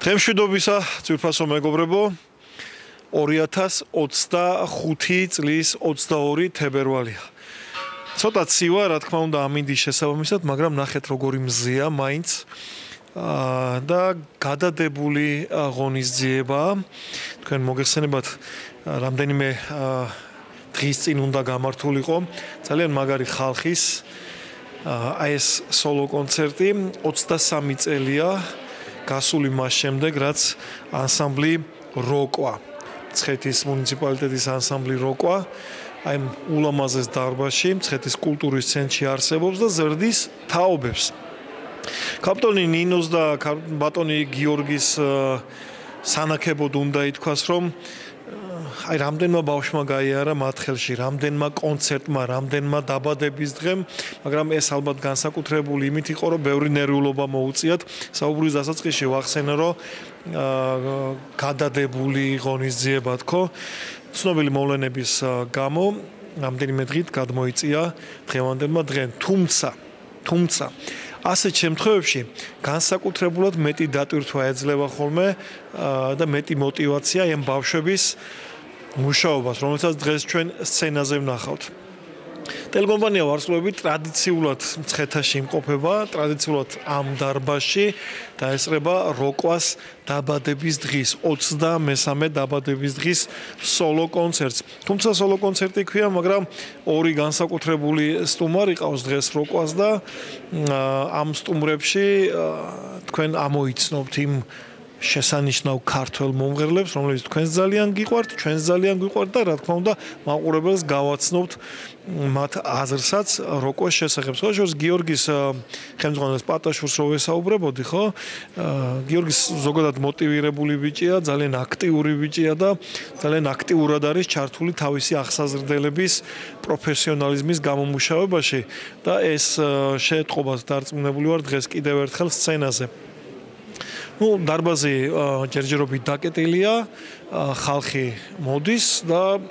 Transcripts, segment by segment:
დღემშვიდობისა ძვირფასო მეგობრებო 2025 წლის 22 თებერვალია. ცოტა ცივა, რა თქმა უნდა, ამინდის შესაბამისად, მაგრამ ნახეთ როგორი მზეა მაინც და გადადებული ღონისძიება. თქვენ მოგეხსენებათ, რამდენიმე დღის წინ უნდა გამართულიყო ძალიან მაგარი ხალხის ეს სოლო კონცერტი 23 წელია გასული მას შემდეგ, რაც ანსამბლი როკვა, მცხეთის მუნიციპალიტეტის ანსამბლი როკვა, აი ულამაზეს დარბაზში, მცხეთის კულტურის ცენტრში არსებობს და ზრდის თაობებს. კაპიტანი ნინოს და ბატონი გიორგის სანაკებოდ უნდა ითქვას, რომ აი რამდენმა ბავშვმა გაიარა მათ ხელში, რამდენმა კონცერტმა, რამდენმა დაბადების დღემ, მაგრამ ეს ალბათ განსაკუთრებული იმით იყო, რომ ბევრი ნერვიულობა მოუწიათ. საუბრის დასაწყისში ვახსენე, რომ გადადებული ღონისძიება თქო, ცნობილი მოვლენების გამო რამდენიმე დღით გადმოიწია დღევანდელმა დღემ. თუმცა ასეთ შემთხვევებში განსაკუთრებულად მეტი დატვირთვა ეძლევა ხოლმე და მეტი мотиваცია ამ ბავშვების მუშაობას, რომელსაც დღეს ჩვენ სცენაზე ვნახავთ. ტელეკომპანია ვარსკვლავები ტრადიციულად მცხეთაში იმყოფება, ტრადიციულად ამ დარბაზში და ესწრება როკვას დაბადების დღის, 23 დაბადების დღის სოლო კონცერტს. თუმცა სოლო კონცერტი ქვია, მაგრამ ორი განსაკუთრებული სტუმარი ყავს დღეს როკვას და ამ სტუმრებში თქვენ ამოიცნობთ იმ შესანიშნავ ქართველ მომღერლებს, რომლებიც თქვენს ძალიან გიყვართ, ჩვენს ძალიან გვიყვართ და რა თქმა უნდა, მაყურებელს გავაცნობთ მათ აზრსაც როკვას შესახებ. სხვაშორის გიორგის ხელმძღვანელს პატაშურს რო ვესაუბრებოდი, ხო? გიორგის ზოგადად მოტივირებული ბიჭია, ძალიან აქტიური ბიჭია და ძალიან აქტიურად არის ჩართული თავისი აღსაზრდელების პროფესიონალიზმის გამომუშავებაში და ეს შეეტყობათ დარწმუნებული ვარ დღეს კიდევ ერთხელ სცენაზე. დარბაზი ჯერჯერობით დაკეტილია, ხალხი მოდის და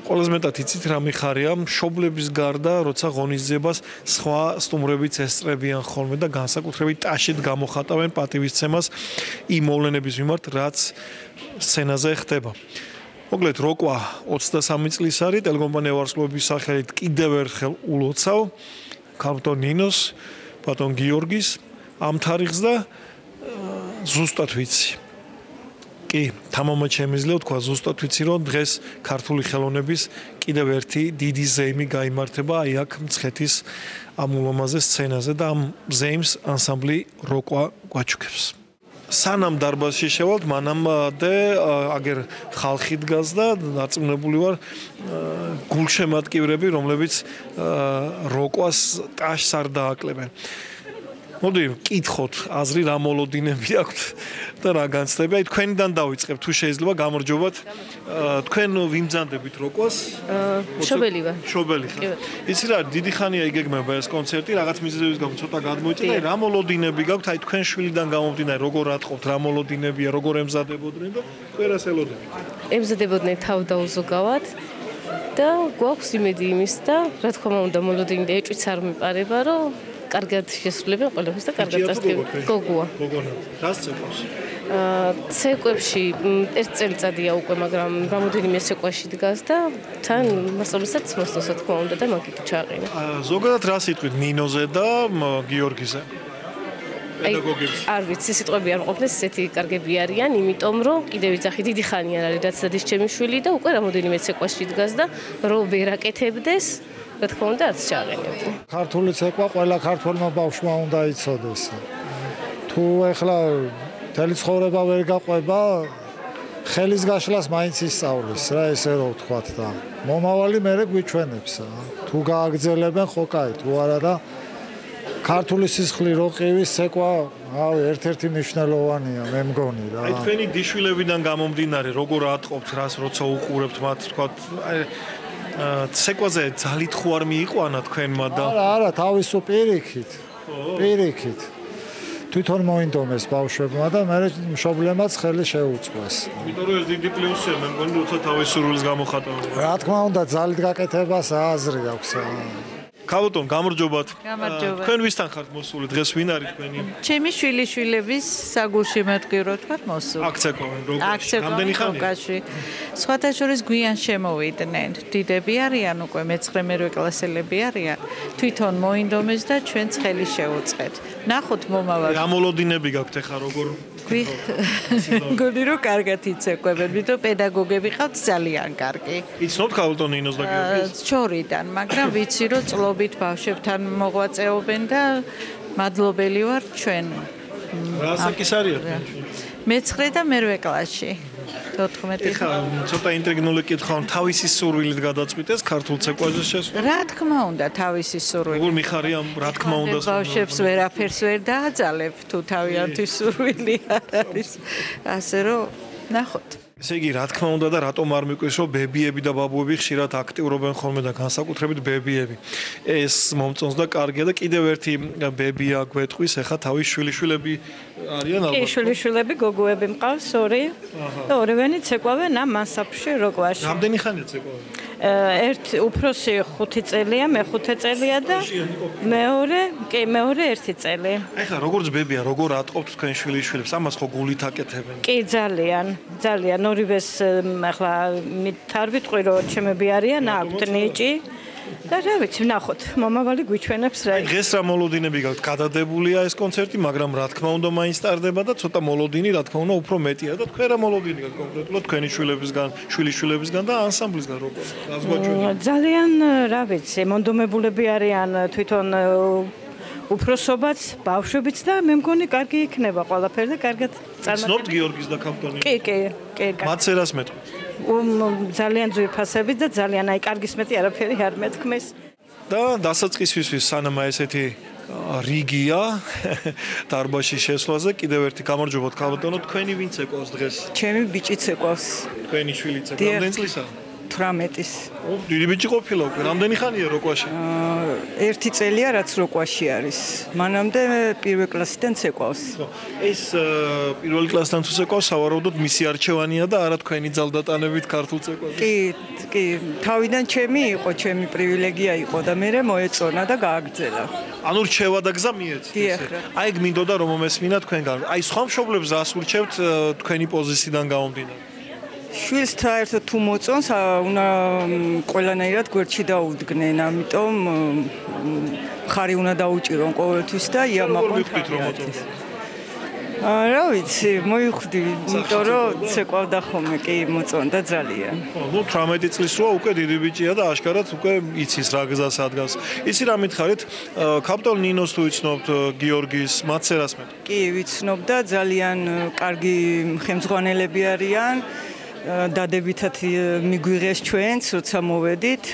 ყველაზე მეტად იცით რა მიხარია, მშობლების გარდა, როცა ღონისძიებას სხვა სტუმრებიც ესწრებიან ხოლმე და განსაკუთრებით ტაშით გამოხატავენ პატივისცემას იმ მოვლენების მიმართ, რაც სცენაზე ხდება. მოკლედ, როკვა 23 წლის არის, ტელეკომპანია ვარსკვლავების სახელით კიდევ ერთხელ ულოცავ კაპიტან ნინოს, ბატონ გიორგის ამ თარიღს და ზუსტად ვიცი. კი, თამამად შემიძლია თქვა ზუსტად ვიცი, რომ დღეს ქართული ხელოვნების კიდევ ერთი დიდი ზეიმი გაიმართება აი აქ მცხეთის ამ ულამაზე სცენაზე და ამ ზეიმს ანსამბლი როკვა გვაჩუქებს. სანამ დარბაზში შევალთ, მანამდე აგერ ხალხი დგას და დარწმუნებული ვარ გულშემატკივრები, რომლებიც როკვას ტაშს არ დააკლებენ. მოდი ვკითხოთ აზრი რა მოლოდინები აქვთ და რა განცდები. აი თქვენიდან დავიწყებ, თუ შეიძლება გამარჯობათ. თქვენ ვიმძანდებით როკვას? შობელი ვარ. შობელი ხარ. იცი რა, დიდი ხანია იგეგმება ეს კონცერტი, რაღაც მიზეზების გამო ცოტა გადმოიწია. რა მოლოდინები გაქვთ? აი თქვენ შვილიდან გამომდინარე, როგორ ატყობთ, რა მოლოდინებია, როგორ ემზადებოდნენ და ყველას ელოდებით. ემზადებოდნენ თავდაუზოგავად და გვაქვს იმედი იმის და რა თქმა უნდა მოლოდინი ეჭვიც არ მიპარება, რომ კარგად შესრულებენ ყველაფერს და კარგად წასწევენ. გოგოა. გოგონა. რას ცეკვავს? ცეკვებში ერთ წელიწადია უკვე, მაგრამ რამოდენიმე ცეკვაში დგას და თან მასწავლებელსაც მოსწონს თქმა უნდა და მაგით ჩააყენა. ზოგადად რა სიტყვით ნინოზე და გიორგიზე? პედაგოგებს. არ ვიცი, სიტყვები არ მყოფნეს, ესეთი კარგები არიან, იმიტომ რომ კიდევ ვიძახი დიდი ხანი არ არის, რაც დადის ჩემი შვილი და უკვე რამოდენიმე ცეკვაში დგას და რომ ვერ აკეთებდეს რა თქმა უნდა არც ჩააყენებდი. ქართული ცეკვა ყველა ქართველმა ბავშვმა უნდა იცოდეს. თუ ეხლა მთელი ცხოვრება ვერ გაყვება, ხელის გაშლას მაინც ისწავლის რა, ესე რომ ვთქვათ და მომავალი მერე გვიჩვენებს. თუ გააგრძელებენ, ხო კაი, თუ არა და ქართული სისხლი რო ყივის ცეკვა, ერთ-ერთი მნიშვნელოვანია, მე მგონი რა. აი თქვენი დიშვილებიდან გამომდინარე, როგორ ატყობთ რას, როცა უყურებთ მათ, ვთქვათ, აი ცეკვაზე ძალით ხო არ მიიყვანა თქვენმა და არა, პირიქით. თვითონ მოინდომეს ბავშვებმა და მე მშობლებმაც ხელი შეუწყეს. იმიტომ რომ ეს დიდი პლუსია, მე მგონი როცა თავის სურვილს გამოხატავენ. რა თქმა უნდა, ძალით გაკეთებას აზრი აქვს. ქალბატონ, გამარჯობათ. გამარჯობა. თქვენ ვისთან ხართ მოსული? დღეს ვინ არის თქვენი? ჩემი შვილიშვილების საგულში მეთქვიოთ ვარ მოსული. აქ ცეკვავენ როგორ? რამდენი ხანია? როკაში. სხვათა შორის გვიან შემოვიდნენ. დიდები არიან უკვე მე-9 კლასელები არიან. თვითონ მოინდომეს და ჩვენც ხელი შევუწყეთ. ნახოთ მომავალ. რა მოლოდინები გაქვთ ახლა როგორ? გონი რომ კარგად იცეკვებენ, იმიტომ პედაგოგები ყავთ ძალიან კარგი. იცნობთ ქალბატონ ნინოს და გიორგის? ჩორიდან, მაგრამ ვიცი რომ წლობით ბავშვებთან მოღვაწეობენ და მადლობელი ვარ ჩვენ. რა საკის არიან? მე-9 და მე-8 კლასში. 14. ეხლა ცოტა ინტრიგნული კითხვა, თავისი სურვილით გადაწყვიტეს ქართულ ცეკვაზე შესვლა? რა თქმა უნდა, თავისი სურვილი. როგორ მიხარია, რა თქმა უნდა, ბავშვებს ვერაფერს ვერ დააძალებ, თუ თავიანთი სურვილი არ არის. ასე რომ ნახოთ. ესე იგი, რა თქმა უნდა და რატომ არ მიკვირს, რომ ბებიები და ბაბუები ხშირად აქტიურობენ ხოლმე და განსაკუთრებით ბებიები. ეს მომწონს და კარგია და კიდევ ერთი ბებია გვეტყვის, ახლა თავის შვილიშვილები არიან ალბათ. კი, შვილიშვილები, გოგოები მყავს, ორი. და ორივენი ცეკვავენ ამ მასაფში როკვაში. რამდენი ხანია ცეკვავენ? ერთი უფროსი 5 წელია, მე-5 წელია და მეორე 1 წელი. ახლა როგორც ბებია, როგორ ატყობთ თქვენ შვილიშვილებს? ამას ხო გულით აკეთებენ? კი, ძალიან ორივეს ახლა არ ვიტყვი რომ ჩემები არიან, აქვთ ნიჭი და რა ვიცი, ნახოთ, მომავალი გვიჩვენებს რა. დღეს რა მოლოდინები გაქვთ? გადადებულია ეს კონცერტი, მაგრამ რა თქმა უნდა მაინც ტარდება და ცოტა მოლოდინი, რა თქმა უნდა, უფრო მეტია და თქვენ რა მოლოდინი გაქვთ კონკრეტულად თქვენი შვილებისგან, შვილიშვილებისგან და ანსამბლისგან როგორ? ძალიან, რა ვიცი, მონდომებულები არიან თვითონ უფროსობაც, ბავშვებიც და მე მგონი კარგი იქნება ყველაფერი და კარგად წარმატებული. ცნობთ გიორგის და ქალბატონი? კი. მაცერას მეტყვით. ძალიან ძვირფასები და ძალიან კარგის მეტი არაფერი არ მეთქმეს. და დასაწყისისთვის სანამ ესეთი რიგია დარბაზში შესვლაზე კიდევ ერთი გამარჯობოთ ქალბატონო, თქვენი ვინ ცეკვავს დღეს? ჩემი ბიჭი ცეკვავს. თქვენი შვილი ცეკვავს. რამდენი წლისაა? 18-ის. დიდი ბიჭი ყოფილა უკვე. რამდენი ხანია როკვაში? 1 წელია რაც როკვაში არის. მანამდე 1 კლასიდან ცეკვავს. ეს 1 კლასიდან თუ ცეკვავს, სავარაუდოდ მისი არჩევანია და არა თქვენი ძალდატანებით ქართულ ცეკვაზე. კი, თავიდან ჩემი იყო, ჩემი პრივილეგია იყო და მე მოეწონა და გააგრძელა. ანუ რჩევა და გზა მიეცეთ ესე. აი გმინდოდა რომ მომესმინა თქვენგან. აი სხვა მშობლებს რას ურჩევთ თქვენი პოზიციიდან გამომდინარე? შვილს საერთოდ თუ მოწონს, უნდა ყველანაირად გვერდში დაუდგნენ, ამიტომ ხარი უნდა დაუჭირონ ყოველთვის და იამაყონ. რა ვიცი, მოიხვდი, იმიტომ რომ ცეკვავდა ხოლმე, კი მოწონდა ძალიან. ნუ 18 წლის როა უკვე დიდი ბიჭია და აშკარად უკვე იცის რა გზას ადგას. იცი რა მითხარით, ქალბატონ ნინოს თუ იცნობთ, გიორგის, მაცერას მეტ? კი, ვიცნობ და ძალიან კარგი ხელმძღვანელები არიან. დადებითად მიგვიღეს ჩვენც, როცა მოვედით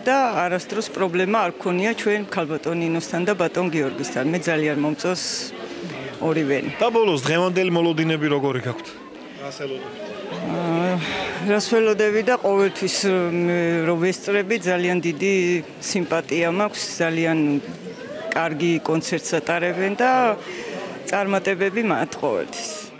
და არასდროს პრობლემა არ ქონია ჩვენ ქალბატონ ნინოსთან და ბატონ გიორგისთან. მე ძალიან მომწონს ორივენი. და ბოლოს დღევანდელი მოლოდინები როგორი გაქვთ? რას ელოდებით? რას ველოდები და ყოველთვის რომ ვესწრები, ძალიან დიდი სიმპათია მაქვს, ძალიან კარგი კონცერტს ატარებენ და წარმატებები მათ ყოველთვის.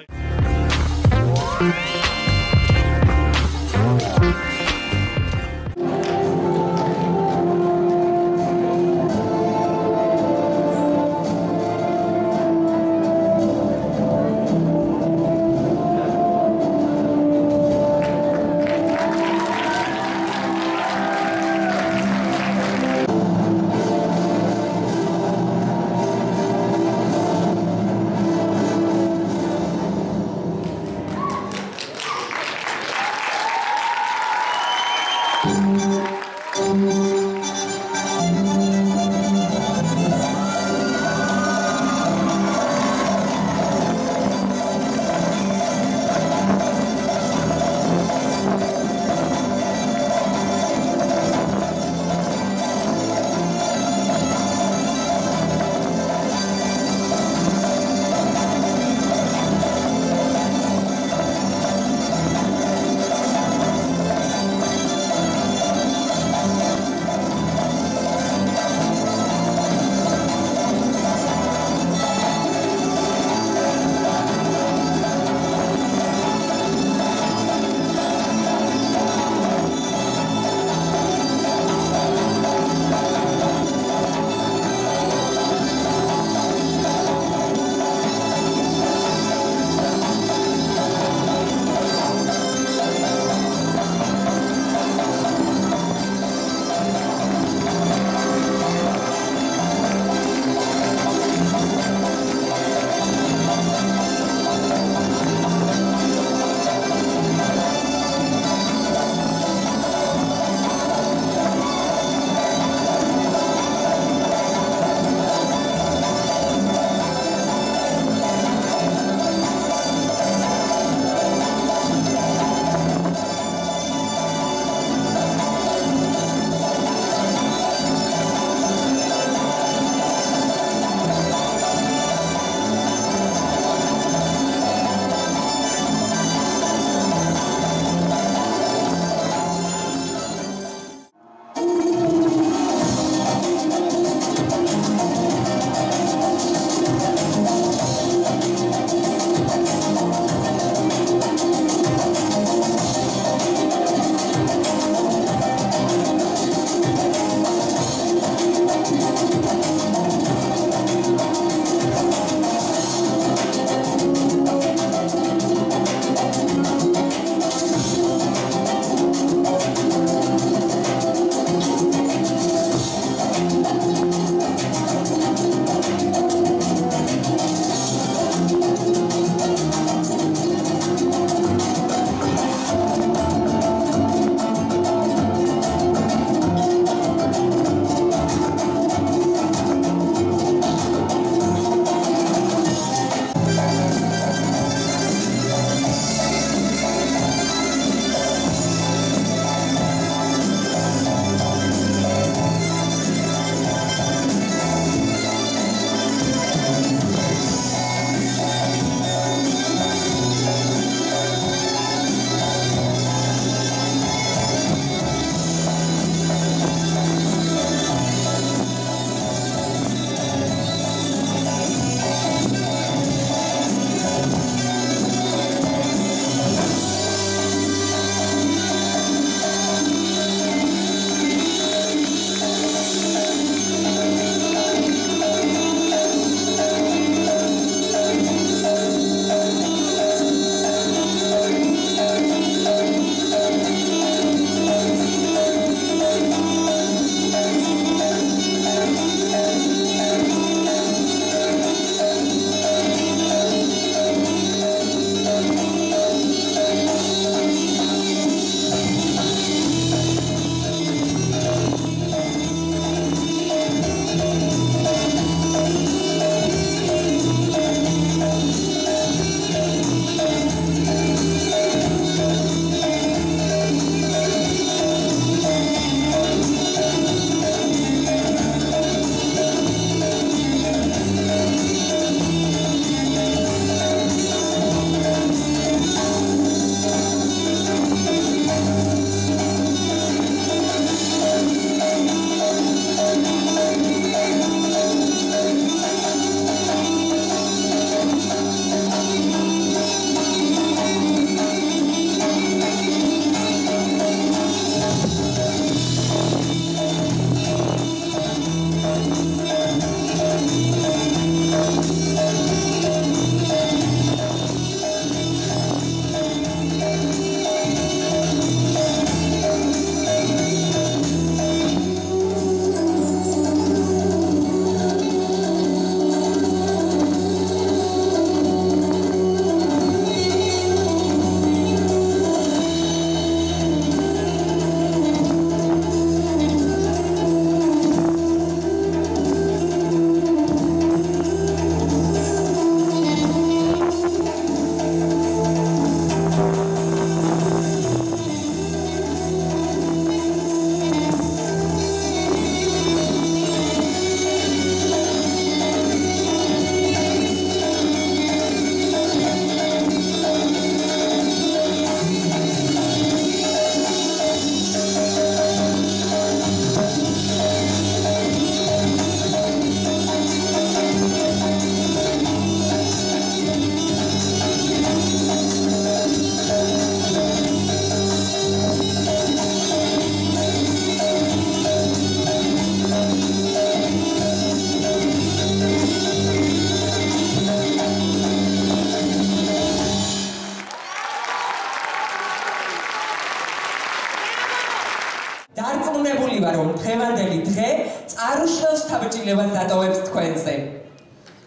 დარწმუნებული ვარ, რომ დღევანდელი დღე წარუშველს თავჭილებას დატოვებს თქვენზე.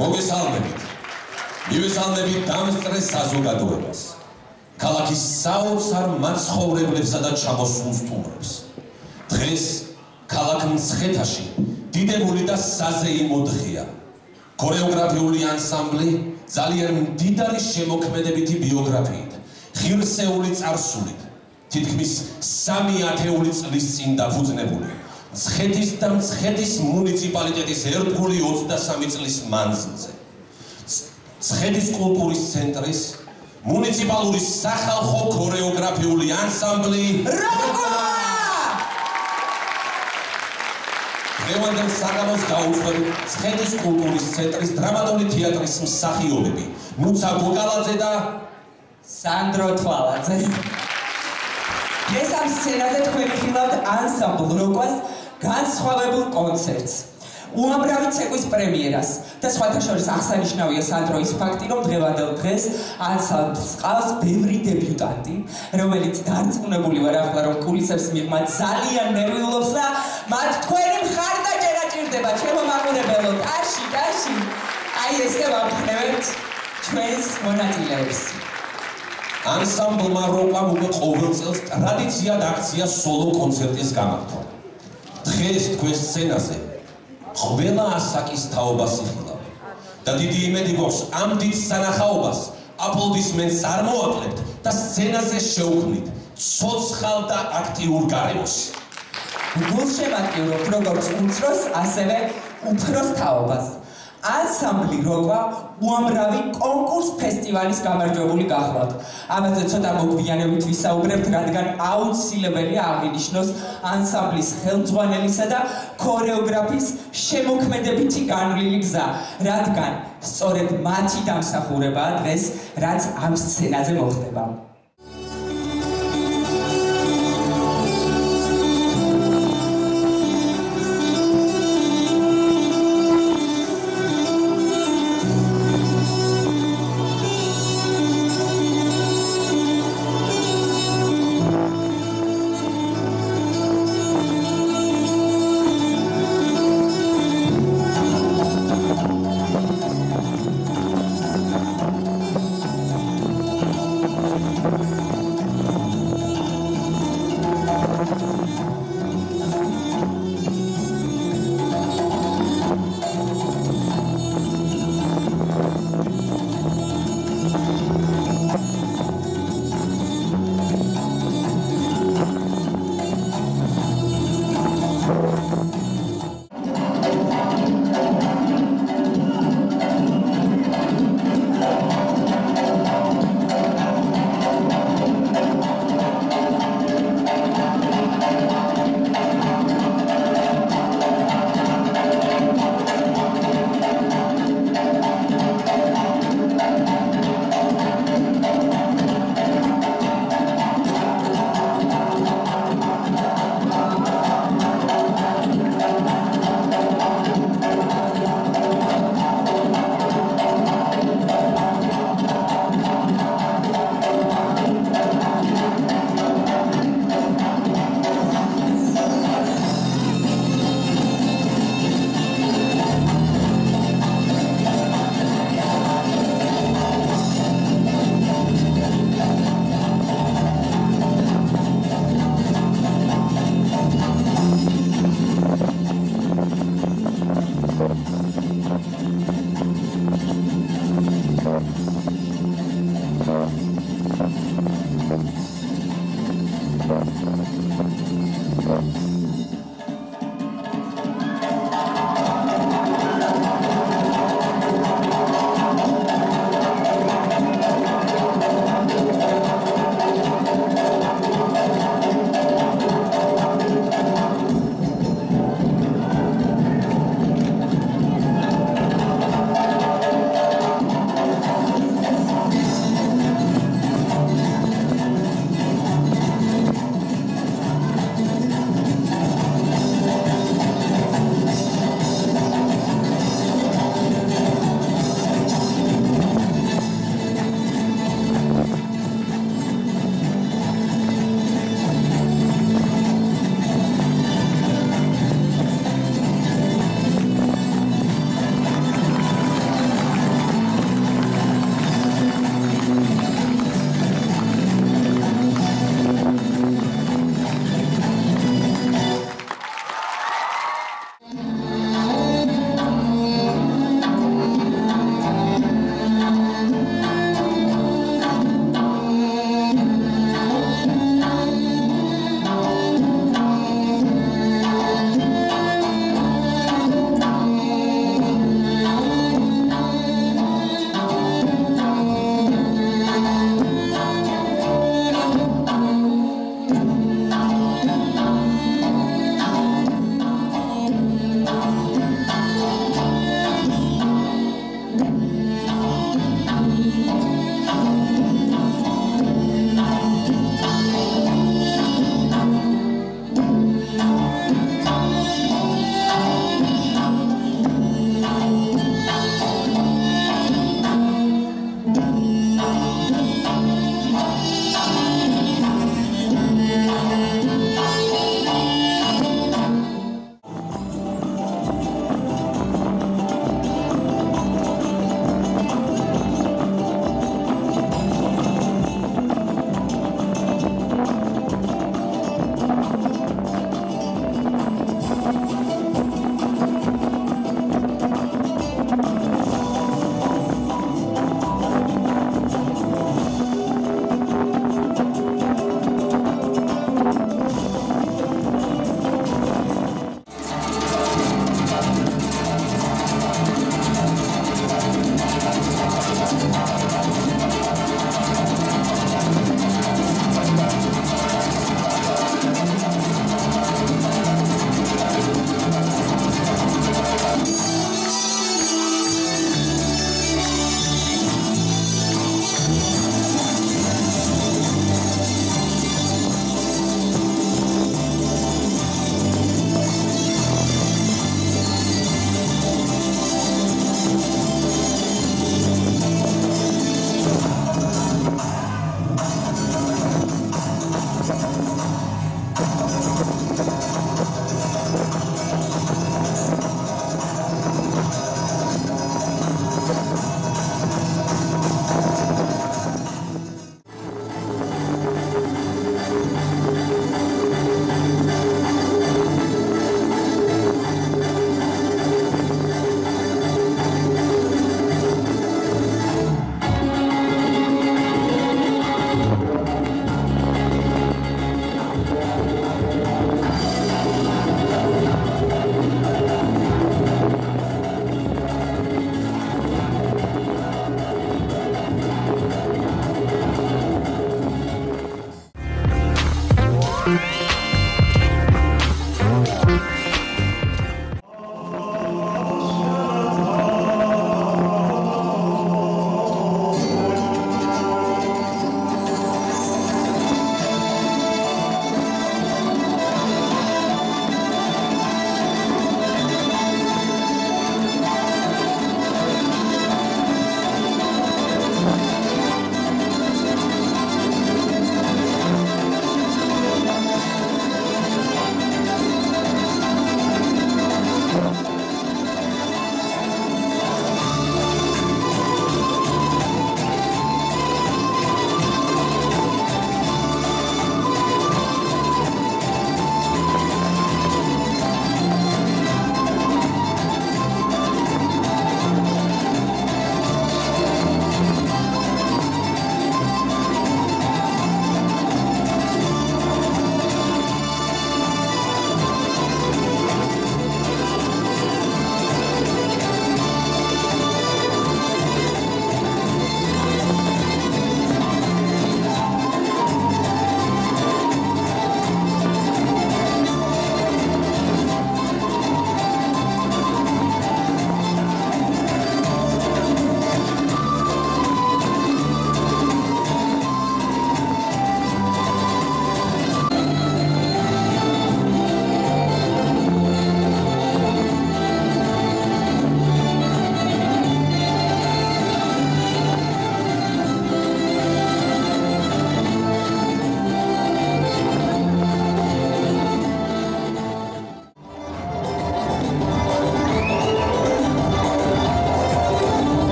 მოგესალმებით. მივესალმებით დამსწრეს საზოგადოებას. ქალაქის საოცარ მაცხოვრებლებსა და ჩამოსულ სტუმრებს. დღეს ქალაქ მცხეთაში დიდებული და საზეიმო დღეა. ქორეოგრაფიული ანსამბლი ძალიან მდიდარი შემოქმედებითი ბიოგრაფიით, ღირსეული წარსულით, თითქმის 3 ათეული წლის წინ დაფუძნებული. მცხეთის და მცხეთის მუნიციპალიტეტის ერთგული 23 წლის მანძილზე. მცხეთის კულტურის ცენტრის მუნიციპალური სახალხო ქორეოგრაფიული ანსამბლი როკვა! დღევანდელ საღამოს გაუძღვებით მცხეთის კულტურის ცენტრის დრამატული თეატრის მსახიობები ნუცა გოგალაძე და სანდრო თვალაძე. დღეს ამ სცენაზე თქვენ ხილავთ ანსამბლ როკვას განსხვავებულ კონცერტს. უამრავი ცეკვის პრემიერას და სხვათა შორის აღსანიშნავია სანდროის ფაქტი, რომ დღევანდელ დღეს ანსამბლს ყავს ბევრი დებიუტანტი, რომელიც დარწმუნებული ვარ ახლა, რომ კულისებს მიღმა ძალიან ნერვიულობს და მათ თქვენი მხარდაჭერა ჭირდება, ჩემო მაყურებელო, ტაში. აი ესე ვამხნევებთ ჩვენს მონაწილეებს. ანსამბლმა როკვამ უკვე ყოველ წელს ტრადიციად აქცია სოლო კონცერტის გამართვა. დღეს თქვენ სცენაზე ყველა ასაკის თაობას იხილავ და დიდი იმედი გვაქვს ამ დიდ სანახაობას აპლოდისმენტს არ მოაკლებთ და სცენაზე შევქმნით ცოცხალ და აქტიურ გარემოს. გულშემატკივრობთ როგორც უმცროს, ასევე უფროს თაობას. ანსამბლი როკვა უამრავი კონკურს ფესტივალის გამარჯვებული გახლავთ. ამაზე ცოტა მოგვიანებით ვისაუბრებთ, რადგან აუცილებელია აღინიშნოს ანსამბლის ხელმძღვანელისა და ქორეოგრაფის შემოქმედებითი განვლილი გზა, რადგან სწორედ მათი დამსახურებაა დღეს, რაც ამ სცენაზე მოხდება.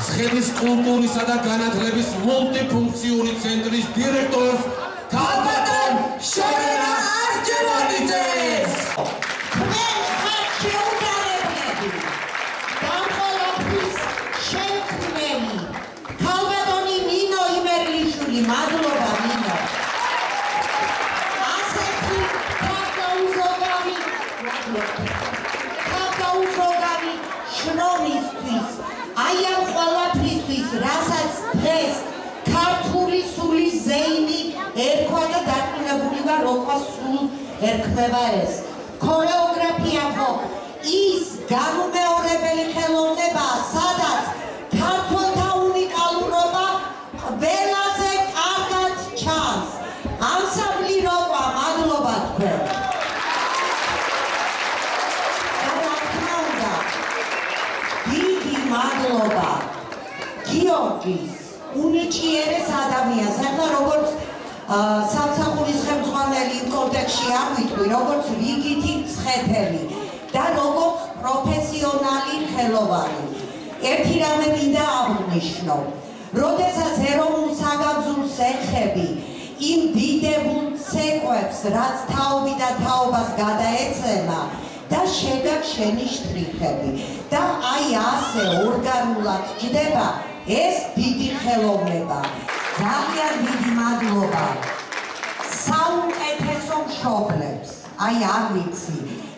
ცხენის კულტურისა და განათლების მულტიფუნქციური ცენტრის დირექტორს ქალბატონ შორენა არჯევანიძეს. მადლობა მინდა. ასეთი თავდაუზოგავი შრომისთვის, აი ამ ყველაფრისთვის, რასაც დღეს ქართული სულის ზეიმი ერქვა და დარწმუნებული ვარ, როქვა სულ ერქმება ეს. ქორეოგრაფია ხო ის განუმეორებელი ხელოვნებაა, სადაც ქართველთა უნიკალურობა ყველაზე კარგად ჩანს. ანსამბლი როკვა, მადლობა თქვენ. და რა თქმა უნდა, დიდი მადლობა გიორგის უნიჭიერეს ადამიანს. ახლა როგორც სამსახურის ხელმძღვანელი იმ კონტექსტში ამიტყვი, როგორც რიგითი მცხეთელი და როგორც პროფესიონალი ხელოვანი. ერთი რამე მინდა აღვნიშნო. როდესაც ეროვნულ საგაბზულს ეხები იმ დიდებულ ცეკვებს, რაც თაობიდან თაობას გადაეცემა და შედეგად შენი შტრიხები და აი ასე ორგანულად ჯდება ეს დიდი ხელოვნება. ძალიან დიდი მადლობა საუკეთესო მშობლებს. აი არ ვიცი,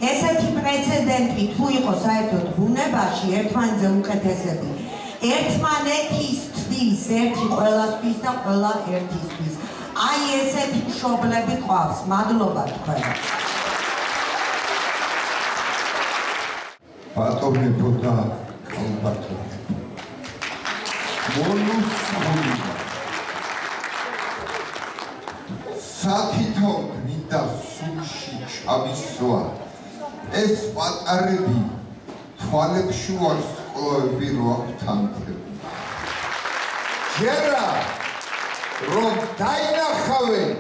ესეთი პრეცედენტი თუ იყო საერთოდ ბუნებაში ერთმანეთზე უკეთესები, ერთმანეთისთვის, ერთი ყველასთვის და ყველა ერთისთვის. აი ესეთი მშობლები ყავს. მადლობა თქვენ. ბატონებო და ქალბატონებო. მონუსხული. საკითხო მინდა სულში ჩავისვა. ეს პატარები თვალებში ვარსკვლავები რო აფთანთები. ჯერა რომ დაინახავენ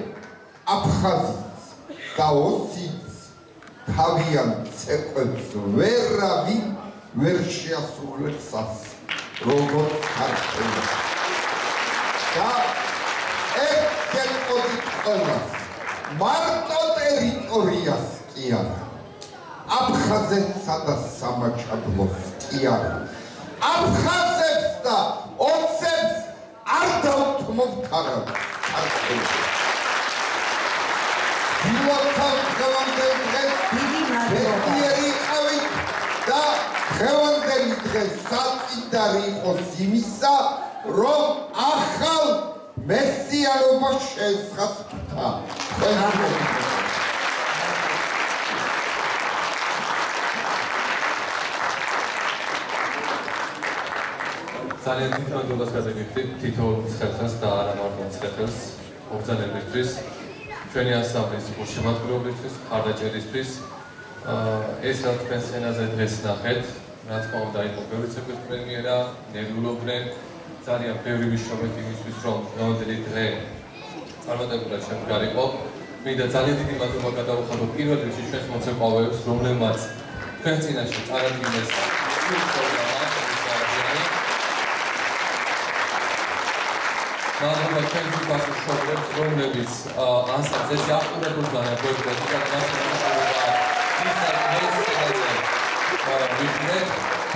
აფხაზიც და ოსიც თავიან ცეკვებს ვერავინ ვერ შეასრულებს ას როგორც ქართველი. და ეს გეკოდით ყველას მარტო ტერიტორიას კი არა. აფხაზეთსა და სამაჩაბლოს კი არა. აფხაზებს და ოცებს არ დავთმობთ არა. დღევანდელი დღეს ბედნიერი იყავით და დღევანდელი დღეს საწინდარი იყოს იმისა, რომ ახალ მესიანობა შეესხათა. ძალიან დიდ მადლობას გადაგიხდით თითოეულ მცხეთელს და არა მარტო მცხეთელს მობრძანებისთვის, ჩვენი ანსამბლის გულშემატკივრობისთვის, მხარდაჭერისთვის. ეს რა თქვენ სცენაზე დღეს ნახეთ, რა თქმა უნდა იყო ბევრი ცეკვის პრემიერა, ნერვიულობდნენ, ძალიან ბევრი ვიშრობეთ იმისთვის, რომ დღევანდელი დღე წარმატებულად შემდგარიყო. მინდა ძალიან დიდი მადლობა გადავუხადო პირველ რიგში ჩვენს მოცეკვავეებს, რომლებმაც თქვენს წინაშე წარადგინეს მადლობა ჩვენს მშობლებს, რომლებიც ანსამბლს ეს აქტიურად განაგებდნენ და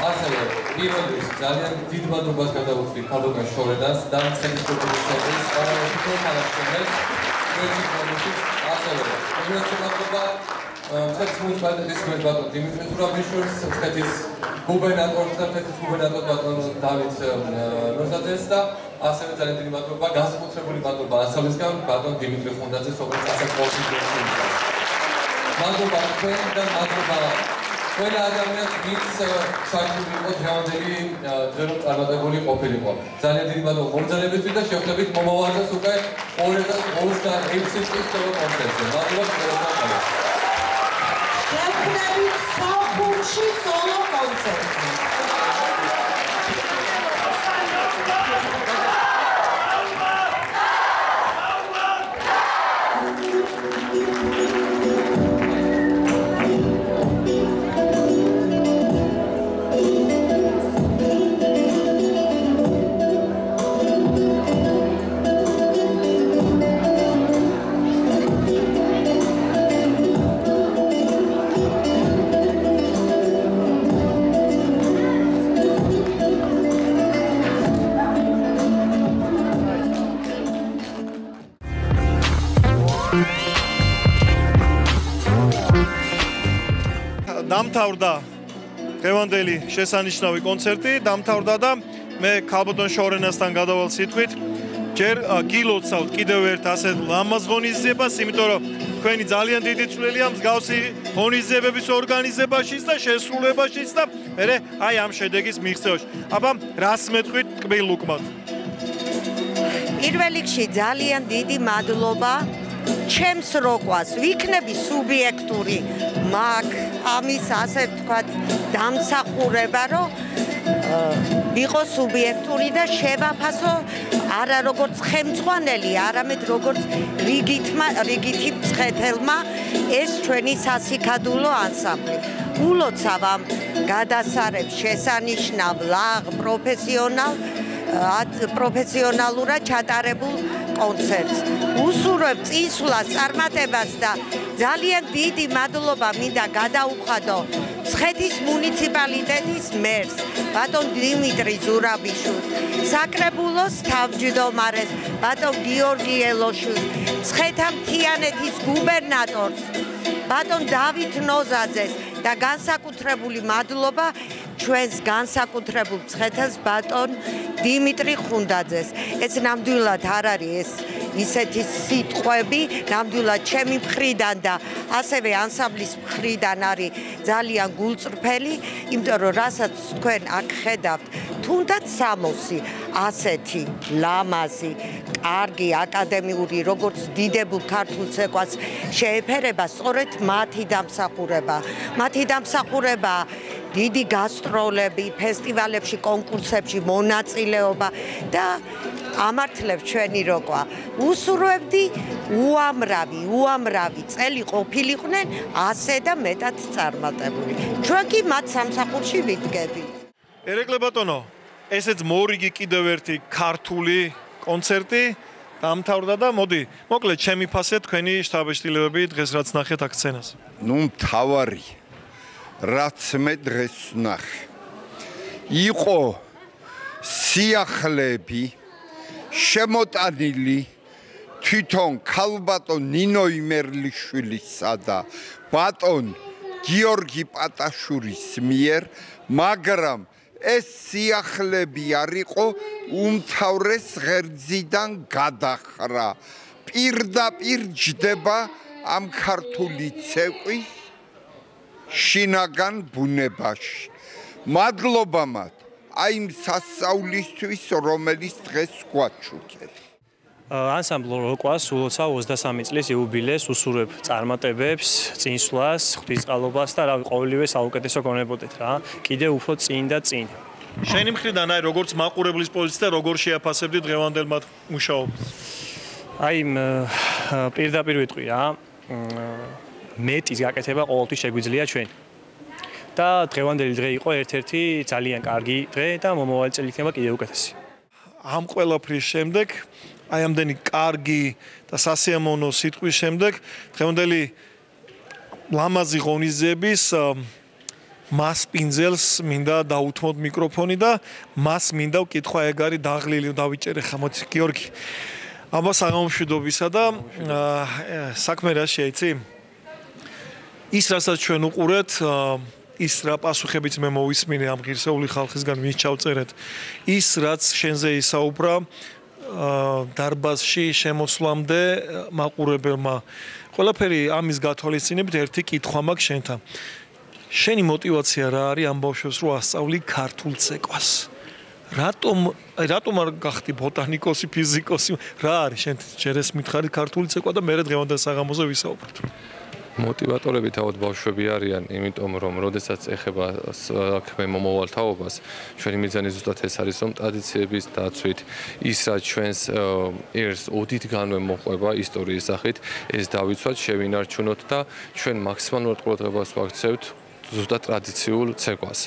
ასევე პირველ რიგში ძალიან დიდ მადლობას გადავუხდით ქალბატონ შორენას და მცხეთის კულტურის ცენტრის თვითონ თანამშრომლებს. ასევე პირველი მადლობა მცხეთის მუნიციპალიტეტის მერ ბატონ დიმიტრი ზურაბიშვილს, მცხეთის გუბერნატორს და მცხეთის გუბერნატორ ბატონ დავით ნოზაძეს და ასევე ძალიან დიდი მადლობა განსაკუთრებული მადლობა ანსამბლისგან ბატონ დიმიტრი ხუნდაძეს, რომელიც ასაკოვში გეშინდა. მადლობა თქვენ და მადლობა ყველა ადამიანს, ვინც საქმე იყო დღევანდელი დღე რომ წარმატებული ყოფილიყო. ძალიან დიდი მადლობა მომძალებისთვის და შევხვდებით მომავალს უკვე 2026 წლის კონცერტზე. მადლობა ყველასთვის. შევხვდებით სოხუმში სოლო კონცერტზე. დამთავრდა დღევანდელი შესანიშნავი კონცერტი, დამთავრდა და მე ქალბატონ შორენასთან გადავალ სიტყვით. ჯერ გილოცავთ კიდევ ერთ ასეთ ლამაზ ღონისძიებას, იმიტომ რომ თქვენი ძალიან დიდი წვლილია მსგავსი ღონისძიებების ორგანიზებაშიც და შესრულებაშიც და მე აი ამ შედეგის მიღწევაში. აბა რას მეტყვით ტკბილ უკმად? პირველ რიგში ძალიან დიდი მადლობა ჩემს როგვას, ვიქნები სუბიექტური, მაგ ამის ასე ვთქვათ დამსახურება, რომ იყო სუბიექტური და შევაფასო არა როგორც ხელმძღვანელი, არამედ როგორც რიგითი მცხეთელმა ეს ჩვენი სასიქადულო ანსამბლი. ულოცავ ამ გადასარევ შესანიშნავ ლაღ პროფესიონალურად ჩატარებულ კონცერტს. უსურვებ წინსვლას, წარმატებას და ძალიან დიდი მადლობა მინდა გადაუხადო მცხეთის მუნიციპალიტეტის მერს, ბატონ დიმიტრი ზურაბიშვილს, საკრებულოს თავმჯდომარეს, ბატონ გიორგი ელოშვილს, მცხეთა-მთიანეთის გუბერნატორს, ბატონ დავით ნოზაძეს და განსაკუთრებული მადლობა ჩვენს განსაკუთრებულ მცხეთას ბატონ დიმიტრი ხუნდაძეს. ეს ნამდვილად არ არის ისეთი სიტყვები, ნამდვილად ჩემი მხრიდან და ასევე ანსამბლის მხრიდან არის ძალიან გულწრფელი, იმიტომ რომ რასაც თქვენ აქ ხედავთ, თუნდაც 60 ასეთი ლამაზი, კარგი აკადემიური, როგორც დიდებულ ქართულ ცეკვას შეეფერება, სწორედ მათი დამსახურება, დიდი გასტროლები, ფესტივალებში, კონკურსებში მონაწილეობა და ამართლებს ჩვენი როგვა. უსურვებდი უამრავი წელი ყოფილიყვნენ ასე და მეტად წარმატებული. ჩვენ კი მათ სამსახურში ვიდგებით. ერეკლე ბატონო, ესეც მორიგი კიდევ ერთი ქართული კონცერტი დამთავრდა და მოდი, მოკლედ ჩემი ფასე თქვენი შთაბეჭდილებები დღეს რაც ნახეთ აქ სცენას. მთავარი რაც მე დღეს ნახე იყო სიახლეები შემოტანილი თვითონ ქალბატონ ნინო იმერლიშვილისა და ბატონ გიორგი პატაშურის მიერ, მაგრამ ეს სიახლეები არისო უმთავრეს ღერძიდან გადახრა. პირდაპირ ჯდება ამ ქართული ცეკვის შინაგან ბუნებაში. მადლობა მათ აი იმ სასწაულისთვის, რომელიც დღეს გვაჩუქეთ. ანსამბლ როკვას ულოცავ 23 წლის იუბილეს, უსურვებ წარმატებებს, წინსვლას, ღვთისწყალობას და რავი, ყოველივე საუკეთესო გონებოდეთ რა. კიდევ უფრო წინ და წინ. შენი მხრიდან აი როგორც მაყურებლის პოზიცია, როგორ შეაფასებდი დღევანდელ მათ მუშაობას? აი პირდაპირ ვიტყვი რა. მეტის გაკეთება ყოველთვის შეგვიძლია ჩვენ. და დღევანდელი დღე იყო ერთ-ერთი ძალიან კარგი დღე და მომავალი წელი იქნება კიდევ უკეთესი. ამ ყველაფრის შემდეგ, აი ამდენი კარგი და სასიამოვნო სიტყვის შემდეგ, დღევანდელი ლამაზი ღონისძიების მას პინძელს მინდა დაუთმოთ მიკროფონი და მას მინდა ვკითხვა, ეგ არის დაღლილი, დავიჭერე ხამოც გიორგი. აბა საღამომშვიდობისა და საქმე რა შეიცი? ის რასაც ჩვენ უყურეთ, ის რა პასუხებიც მე მოვისმინე ამ ღირსეული ხალხისგან, ვინც ჩავწერეთ, ის რაც შენზე ისაუბრა დარბაზში შემოსვლამდე მაყურებელმა, ყველაფერი ამის გათვალისწინებით ერთი კითხვა მაქვს შენთან. შენი мотивация რა არის ამ ბავშვებს რომ ასწავლი ქართულ ცეკვას? რატომ არ გახდი ბოტანიკოსი, ფიზიკოსი? რა არის შენ ჯერ ეს მითხარი ქართული ცეკვა და მე დღევანდელ საღამოზე ვისაუბროთ. მოტივატორები თავად ბავშვები არიან, იმიტომ რომ როდესაც ეხება საქმე მომავალ თაობას, ჩვენი მიზანი ზუსტად ეს არის, რომ ტრადიციების დაცვით, ის რაც ჩვენს ერს ოდითგანვე მოყვება ისტორიის სახით, ეს დავიცვათ, შევინარჩუნოთ და ჩვენ მაქსიმალურად ყურადღებას ვაქცევთ ზუსტად ტრადიციულ ცეკვას.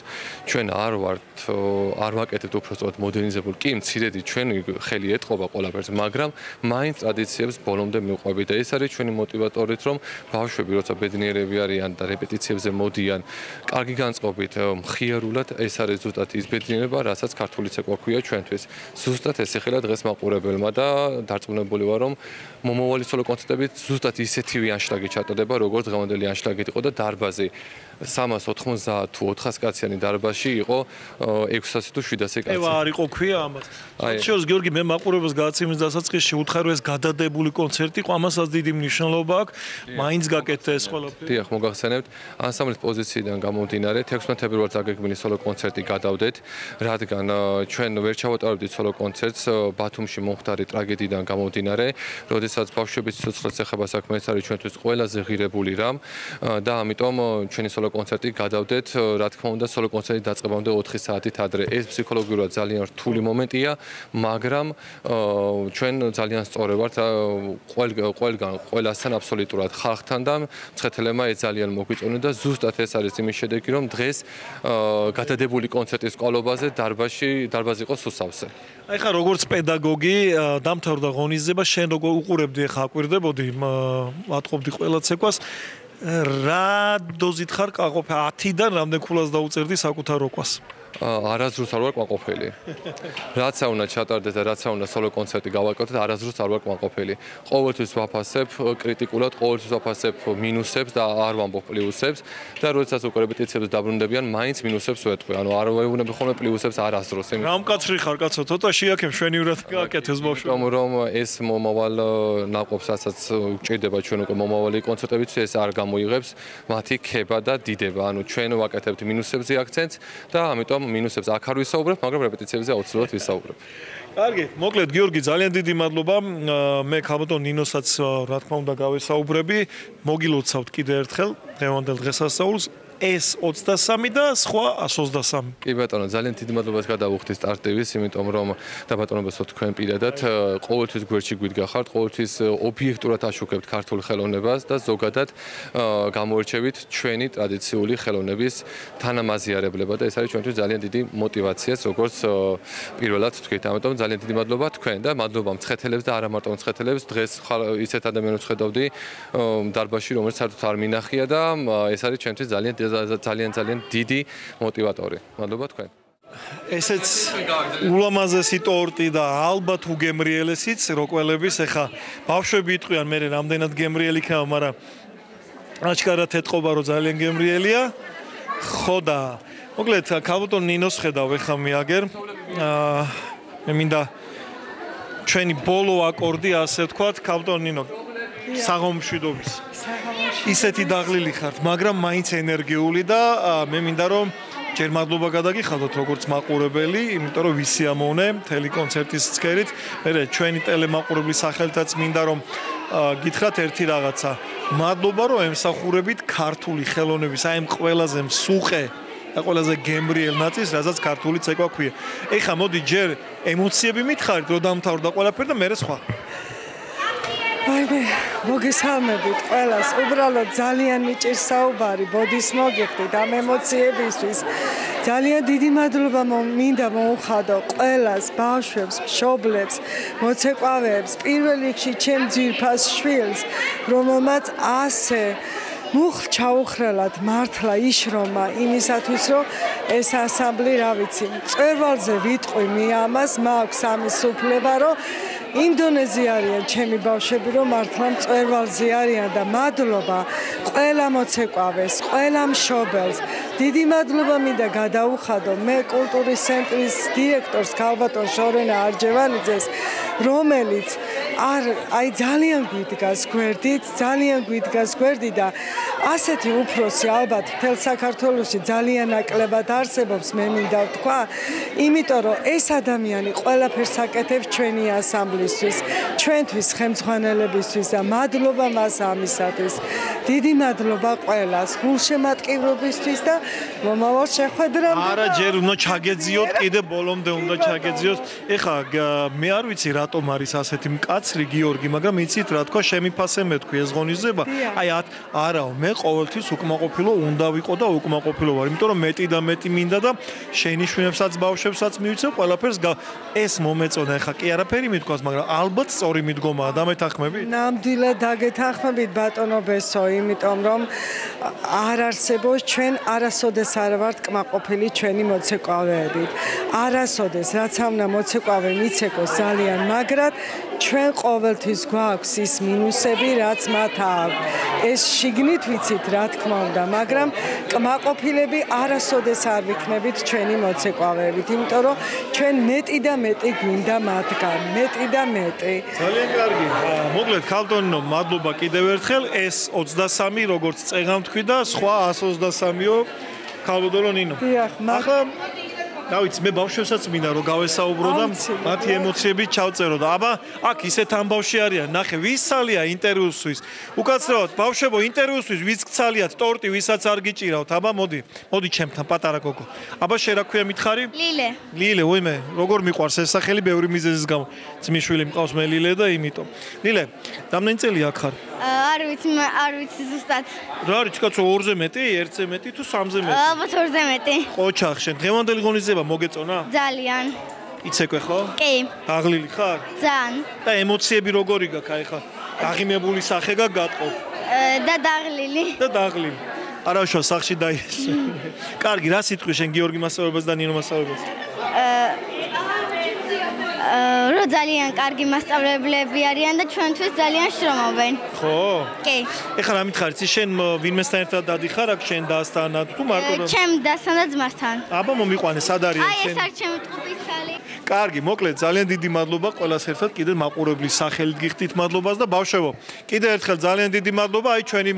ჩვენ არ ვაკეთებთ უბრალოდ მოდერნიზებულ, კი მცირედი ჩვენ ხელი ეტყობა ყველაფერს, მაგრამ მაინც ტრადიციებს ბოლომდე მივყვებით და ეს არის ჩვენი მოტივატორით, რომ ბავშვები როცა ბედნიერები არიან და რეპეტიციებზე მოდიან, კარგი განწყობით, მხიარულად, ეს არის ზუსტად ის ბედნიერება, რასაც ქართული ცეკვა ქვია ჩვენთვის. ზუსტად ეს ეხება დღეს მაყურებელმა და დარწმუნებული ვარ, რომ მომავალი სოლო კონცერტებით ზუსტად ისეთივე ანშლაგი ჩატარდება, როგორც დღევანდელი ანშლაგით იყო და დარბაზი 300 390 თუ 400 კაციანი დარბაზში იყო 600 თუ 700 კაცი. ევა არ იყო ქვია ამას. შევს გიორგი მე მაყურებელს გააცემის დასაწყისში უთხარ ეს გადადებული კონცერტი იყო ამასაც დიდი მნიშვნელობა აქვს. მაინც გაკეთდა ეს ყველაფერი. დიახ, მოგახსენებთ, ანსამბლის პოზიციიდან გამომდინარე 16 ფებრუარს დაგეგმილი სოლო კონცერტი გადავდეთ, რადგან ჩვენ ვერ ჩავატარებდით სოლო კონცერტს ბათუმში მომხდარი ტრაგედიიდან გამომდინარე, როდესაც ბავშვების სიცოცხლეს ეხება საქმე ეს არის ჩვენთვის ყველაზე ღირებული რამ და ამიტომ ჩვენი სოლო კონცერტი გადავდეთ, რა თქმა უნდა, სოლო კონცერტი დაწყებამდე 4 საათით ადრე. ეს ფსიქოლოგიურად ძალიან რთული მომენტია, მაგრამ ჩვენ ძალიან სწორი ვართ ყველასთან აბსოლუტურად ხალხთან და მცხეთელებმა ეს ძალიან მოგვიწონი და ზუსტად ეს არის იმის შედეგი, რომ დღეს გადადებული კონცერტის ყოლობაზე დარბაზი იყო სუსავსე. აი ხა როგორც პედაგოგი დამთავრდა ღონისძიება, შენ როგორ უყურებდი ხა აკვირდებოდი, მატყობდი ყველა ცეკვას, რა დოზით ხარ გაყოფილი 10-დან რამდენ ქულას დაუწერდი საკუთარ როკვას? არასდროს არ ვარ კმაყოფილი. რაც არ უნდა ჩატარდეს და რაც არ უნდა სოლო კონცერტი გავაკეთოთ, არასდროს არ ვარ კმაყოფილი. ყოველთვის ვაფასებ კრიტიკულად, ყოველთვის ვაფასებ მინუსებს და არ ვამბობ პლუსებს და როდესაც უკვე რეპეტიციებს დაბრუნდებიან, მაინც მინუსებს ვეთქვი. ანუ არ ვეუბნები ხოლმე პლუსებს არასდროს. რა მკაცრი ხარ კაცო, ცოტა შეაქემ შვენივრად გააკეთეს ბავშვი. რომ ეს მომავალ ნაყოფს, რასაც გჭირდება ჩვენ უკვე მომავალი კონცერტებიც ეს არ გამოიღებს მათი ქება და დიდება. ანუ ჩვენ ვაკეთებთ მინუსებზე აქცენტს და ამიტომ მინუსებს აქ არ ვისაუბრებ, მაგრამ რეპეტიციებზე აუცილებლად ვისაუბრებ. კარგი, მოკლედ გიორგი, ძალიან დიდი მადლობა. მე ქალბატონ ნინოსაც რა თქმა უნდა გავესაუბრები. მოგილოცავთ კიდე ერთხელ დღევანდელ დღესასწაულს. ეს 23 და სხვა 123. კი ბატონო, ძალიან დიდი მადლობას გადავუხდი სტარტივის, იმიტომ რომ და ბატონობას თქვენ პირადად ყოველთვის გვერდში გვიდგახართ, ყოველთვის ობიექტურად აშუქებთ ქართულ ხელოვნებას და ზოგადად გამოირჩევით ჩვენი ტრადიციული ხელოვნების თანამაზიარებლება და ეს არის ჩვენთვის ძალიან დიდი მოტივაციაც, როგორც პირველად თქვით. ამიტომ ძალიან დიდი მადლობა თქვენ და მადლობა მცხეთელებს და არა მარტო მცხეთელებს. დღეს ისეთ ადამიანებს ხედავდი დარბაზში, რომელიც საერთოდ არ მინახია და ეს არის ჩვენთვის ძალიან დიდი მოტივატორი. მადლობა თქვენ. ესეც ულამაზესი ტორტი და ალბათ უგემრიელესიც როკველების, ეხა ბავშვები იტყვიან მე რამდენად გემრიელი იქნება, მაგრამ აჩკარად ეთყობა რომ ძალიან გემრიელია. ხო და მოკლედ ქალბატონ ნინოს ხედავ ეხა მიაგერ. მე მინდა ჩვენი ბოლო აკორდი ასე ვთქვათ, ქალბატონ ნინო საღამომშვიდობის. ისეთი დაღლილი ხართ, მაგრამ მაინც ენერგიული და მე მინდა რომ ჯერ მადლობა გადაგიხადოთ როგორც მაყურებელი, იმიტომ რომ ვისიამოვნე მთელი კონცერტის ცქერით. მე ჩვენი ტელემაყურებლის სახელითაც მინდა რომ გითხრათ ერთი რაღაცა. მადლობა რომ ემსახურებით ქართული ხელოვნების აი ამ ყველაზე მსუყე და ყველაზე გემრიელ ნაწილს, რასაც ქართული ცეკვა ქვია. ეხა მოდი ჯერ ემოციები მითხარით, რომ დამთავრდა ყველაფერი და მერე სხვა. აიმე, მოგესალმებით ყველას. უბრალოდ ძალიან მიჭირს საუბარი, ბოდის მოგიხდით ამ ემოციებისთვის. ძალიან დიდი მადლობა მინდა მოუხადო ყველას, ბავშვებს, მშობლებს, მოცეკვავეებს, პირველ რიგში ჩემ ძვირფას შვილს, რომელმაც ასე მუხლ ჩაუხრელად მართლა იშრომა იმისათვის, რომ ეს ანსამბლი, რა ვიცი, მწვერვალზე ვიტყვი მე ამას, მაქვს ამის უფლება, რომ იმ დონეზე არიან ჩემი ბავშვები, რომ მართლა მწვერვალზე არიან და მადლობა ყველა მოცეკვავეს, ყველა მშობელს. დიდი მადლობა მინდა გადაუხადო მე კულტურის ცენტრის დირექტორს ქალბატონ შორენა არჯევანიძეს, რომელიც აი ძალიან გვიდგას გვერდით, ძალიან გვიდგას გვერდი და ასეთი უფროსი ალბათ მთელ საქართველოში ძალიან ნაკლებად არსებობს, მე მინდა ვთქვა, იმიტომ რომ ეს ადამიანი ყველაფერს აკეთებს ჩვენი ანსამბლისთვის, ჩვენთვის ხელმძღვანელებისთვის და მადლობა მას ამისათვის. დიდი მადლობა ყველას, გულშემატკივრობისთვის და მომავალ შეხვედრამდე. არა, ჯერ უნდა ჩაგეძიოთ, კიდე ბოლომდე უნდა ჩაგეძიოთ. ეხა მე არ ვიცი რატომ არის ასეთი მკაცრი გიორგი, მაგრამ იცით რა თქვა, შემიფასე მეთქვი ეს ღონისძიება. აი არაო, მე ყოველთვის უკმაყოფილო უნდა ვიყო და უკმაყოფილო ვარ, იმიტომ რომ მეტი და მეტი მინდა და შენი შვილებსაც, ბავშვებსაც მივიცევ ყველაფერს. ეს მომეწონა, ეხა კი არაფერი მithქვას, მაგრამ ალბათ სწორი მიდგომაა, დამეთანხმებით? ნამდვილად დაგეთანხმებით ბატონო ბესო, იმიტომ რომ არ არსებობს ჩვენ არასოდეს არ ვართ კმაყოფილი ჩვენი მოცეკვავეებით. არასოდეს, რაც უნდა მოცეკვავე მიცეკოს ძალიან მაგრად, ჩვენ ყოველთვის გვაქვს ის მინუსები, რაც მათ აქვს. ეს შიგნით ვიცით, რა თქმა უნდა, მაგრამ კმაყოფილები არასოდეს არ ვიქნებით ჩვენი მოცეკვავებით, იმიტომ რომ ჩვენ მეტი და მეტი გვინდა მათგან, მეტი და მეტი. ძალიან კარგი. მოკლედ ქალბატონო, მადლობა კიდევ ერთხელ. ეს 23 როგორც წეღამ თქვი და სხვა 123-ო ქალბატონო ნინო. ახლა და ვიცი მე ბავშვებსაც მინდა რომ გავესაუბრო და მათი ემოციები ჩავწერო და აბა აქ ისეთ ამბავში არიან ნახე ვის ცალია ინტერვიუსთვის უკაცრავად ბავშვებო ინტერვიუსთვის ვის გცალიათ ტორტი ვისაც არ გიჭირავთ აბა მოდი ჩემთან პატარა გოგო აბა შე რა ქვია მითხარი ლილე უიმე როგორ მიყვარს ეს სახელი ბევრი მიზეზის გამო ძმისშვილი მყავს მე ლილე და იმიტომ ლილე რამდენი წელია აქ ხარ არ ვიცი ზუსტად რა არის კაცო 2-ზე მეტი 1-ზე მეტი თუ 3-ზე მეტი ალბათ 2-ზე მეტი ოჩახ შენ დღევანდელი ღონისძიება მოგეწონა ძალიან იცეკვე ხო კი დაღლილი ხარ ძალიან და ემოციები როგორი გაქვს აი ხა დაღიმებული სახე გაგატყობ და დაღლილი არაშო სახში დაიეს კარგი რა სიტყვი შენ გიორგი მასწავლებლებს და ნინო მასწავლებლებს რო ძალიან კარგი მასწავლებლები არიან და ჩვენთვის ძალიან შრომობენ. ხო? კი. ეხლა რა მითხარ, იცი შენ ვინმესთან ერთად დადიხარ აქ შენ დასთან თუ მარტო? ჩემ დასთან და ძმასთან. აბა მომიყვანე, სად არის შენ? აი ეს არის ჩემი ტყუპის ხალი. კარგი, მოკლედ ძალიან დიდი მადლობა ყველას ერთად კიდე მაყურებლის სახელით გიხდით მადლობას და ბავშვებო, კიდე ერთხელ ძალიან დიდი მადლობა აი ჩვენი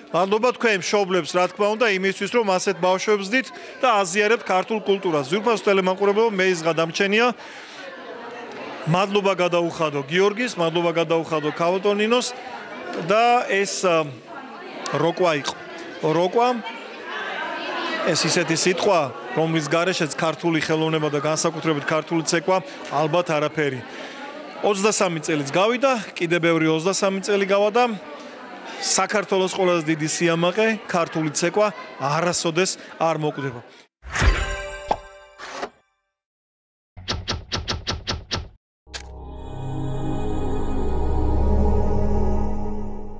მადლობა თქვენ მშობლებს, რა თქმა უნდა, იმისთვის რომ ასეთ ბავშვებს ვსდით და აზიარებთ ქართულ კულტურას. ზურფას ტელემაყურებელო, მე ის გადამჩენია. მადლობა გადაუხადო გიორგის, მადლობა გადაუხადო ქალბატონინოს და ეს როკვა იყო. როკვა ეს ისეთი სიტყვა, რომლის გარეშეც ქართული ხელოვნება და განსაკუთრებით ქართული ცეკვა ალბათ არაფერი. 23 წელიც გავიდა, კიდე ბევრი 23 წელი გავა და საქართველოს ყველაზე დიდი სიამაყე ქართული ცეკვა არასოდეს არ მოკვდება.